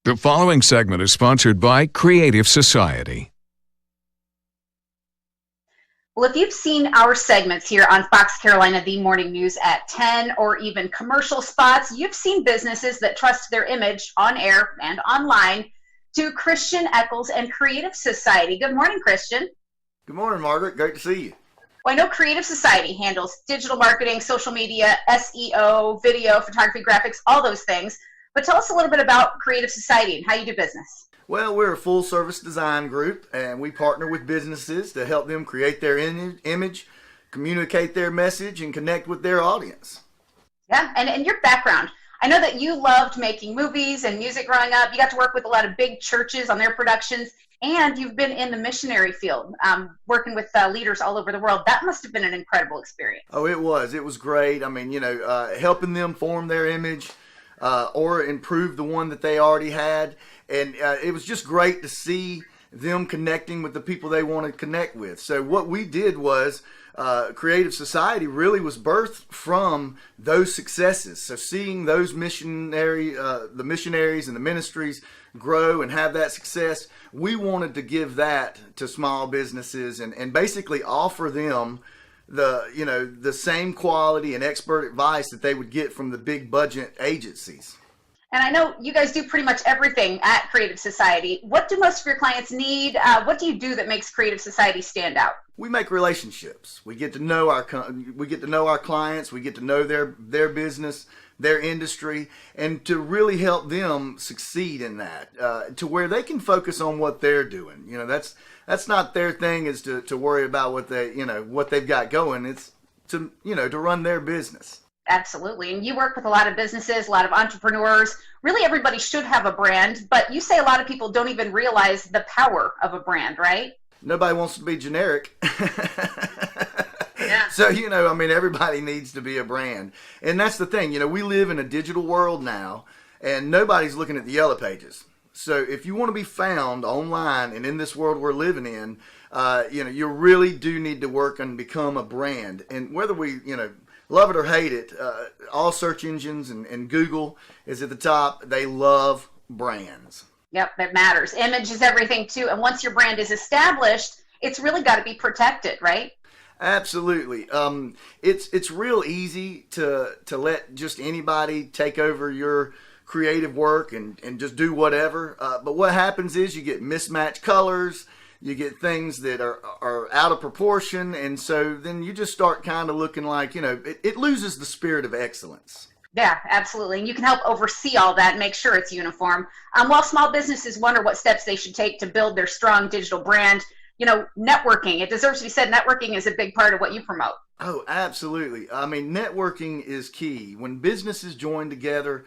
The following segment is sponsored by Creative Society. Well, if you've seen our segments here on Fox Carolina, the morning news at 10, or even commercial spots, you've seen businesses that trust their image on air and online to Christian Eccles and Creative Society. Good morning, Christian. Good morning, Margaret. Great to see you. Well, I know Creative Society handles digital marketing, social media, SEO, video, photography, graphics, all those things. But tell us a little bit about Creative Society and how you do business. Well, we're a full-service design group, and we partner with businesses to help them create their image, communicate their message, and connect with their audience. Yeah, and your background. I know that you loved making movies and music growing up. You got to work with a lot of big churches on their productions. And you've been in the missionary field, working with leaders all over the world. That must have been an incredible experience. Oh, it was. It was great. I mean, helping them form their image or improve the one that they already had. And it was just great to see them connecting with the people they want to connect with. So what we did was Creative Society really was birthed from those successes. So seeing those the missionaries and the ministries grow and have that success, we wanted to give that to small businesses and basically offer them the same quality and expert advice that they would get from the big budget agencies. And I know you guys do pretty much everything at Creative Society. What do most of your clients need? What do you do that makes Creative Society stand out? We make relationships. We get to know our clients. We get to know their business, their industry, and to really help them succeed in that, to where they can focus on what they're doing. That's not their thing, is to worry about what they've got going. It's to run their business. Absolutely. And you work with a lot of businesses, a lot of entrepreneurs. Really, everybody should have a brand, but you say a lot of people don't even realize the power of a brand, right? Nobody wants to be generic. Yeah. So, everybody needs to be a brand. And that's the thing. We live in a digital world now, and nobody's looking at the yellow pages. So if you want to be found online and in this world we're living in, you really do need to work and become a brand. And whether we, love it or hate it, all search engines and Google is at the top. They love brands. Yep, it matters. Image is everything too. And once your brand is established, it's really got to be protected, right? Absolutely. It's real easy to let just anybody take over your creative work and just do whatever. But what happens is you get mismatched colors. You get things that are out of proportion, and so then you just start kind of looking like, it loses the spirit of excellence. Yeah, absolutely. And you can help oversee all that and make sure it's uniform. While small businesses wonder what steps they should take to build their strong digital brand, networking, it deserves to be said, networking is a big part of what you promote. Oh, absolutely. I mean, networking is key. When businesses join together,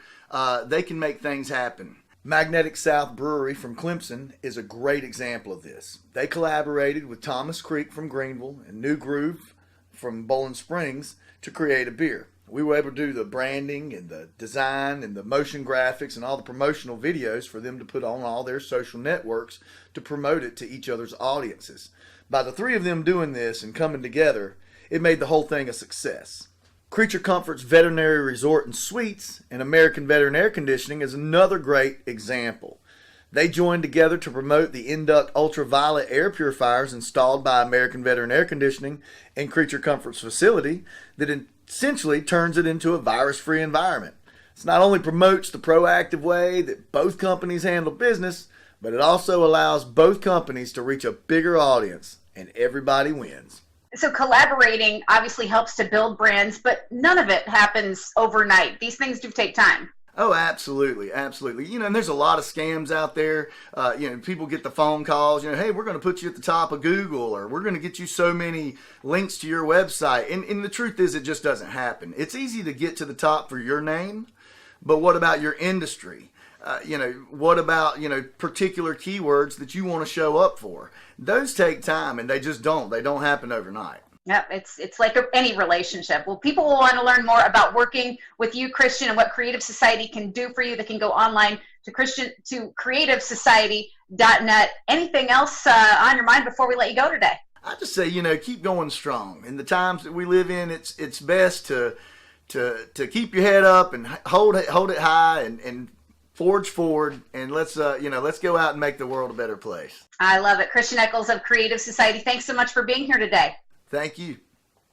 they can make things happen. Magnetic South Brewery from Clemson is a great example of this. They collaborated with Thomas Creek from Greenville and New Groove from Bowling Springs to create a beer. We were able to do the branding and the design and the motion graphics and all the promotional videos for them to put on all their social networks to promote it to each other's audiences. By the three of them doing this and coming together, it made the whole thing a success. Creature Comforts Veterinary Resort and Suites and American Veteran Air Conditioning is another great example. They joined together to promote the Induct ultraviolet air purifiers installed by American Veteran Air Conditioning and Creature Comforts facility that essentially turns it into a virus-free environment. This not only promotes the proactive way that both companies handle business, but it also allows both companies to reach a bigger audience, and everybody wins. So collaborating obviously helps to build brands, but none of it happens overnight. These things do take time. Oh, absolutely. Absolutely. And there's a lot of scams out there. People get the phone calls, hey, we're going to put you at the top of Google, or we're going to get you so many links to your website. And the truth is, it just doesn't happen. It's easy to get to the top for your name, but what about your industry? What about, particular keywords that you want to show up for? Those take time, and they just don't. They don't happen overnight. Yep, it's like any relationship. Well, people will want to learn more about working with you, Christian, and what Creative Society can do for you. They can go online to creativesociety.net. Anything else on your mind before we let you go today? I just say, keep going strong. In the times that we live in, it's best to keep your head up and hold it high and forge forward, and let's go out and make the world a better place. I love it. Christian Eccles of Creative Society, thanks so much for being here today. Thank you.